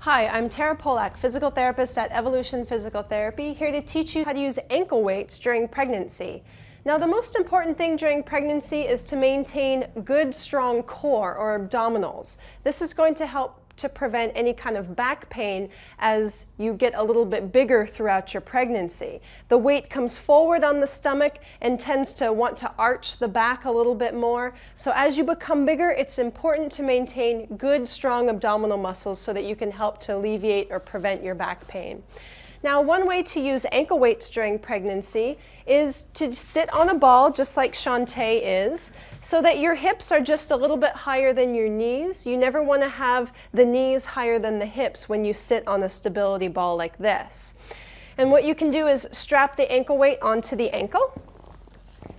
Hi, I'm Tara Polak, physical therapist at Evolution Physical Therapy, here to teach you how to use ankle weights during pregnancy. Now, the most important thing during pregnancy is to maintain good, strong core or abdominals. This is going to help to prevent any kind of back pain as you get a little bit bigger throughout your pregnancy. The weight comes forward on the stomach and tends to want to arch the back a little bit more. So as you become bigger, it's important to maintain good, strong abdominal muscles so that you can help to alleviate or prevent your back pain. Now, one way to use ankle weights during pregnancy is to sit on a ball, just like Shantae is, so that your hips are just a little bit higher than your knees. You never want to have the knees higher than the hips when you sit on a stability ball like this. And what you can do is strap the ankle weight onto the ankle.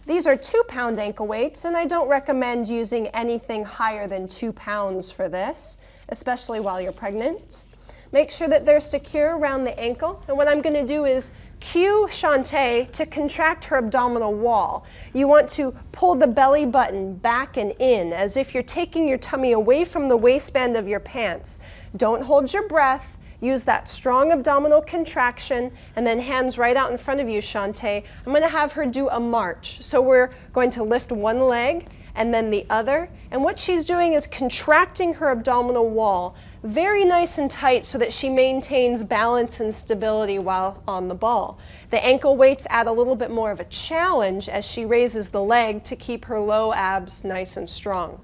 These are 2-pound ankle weights, and I don't recommend using anything higher than 2 pounds for this, especially while you're pregnant. Make sure that they're secure around the ankle, and what I'm going to do is cue Shantae to contract her abdominal wall. You want to pull the belly button back and in as if you're taking your tummy away from the waistband of your pants. Don't hold your breath. Use that strong abdominal contraction, and then hands right out in front of you, Shantae. I'm going to have her do a march. So we're going to lift one leg and then the other. And what she's doing is contracting her abdominal wall very nice and tight so that she maintains balance and stability while on the ball. The ankle weights add a little bit more of a challenge as she raises the leg to keep her low abs nice and strong.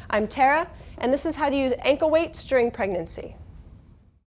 I'm Tara, and this is how to use ankle weights during pregnancy.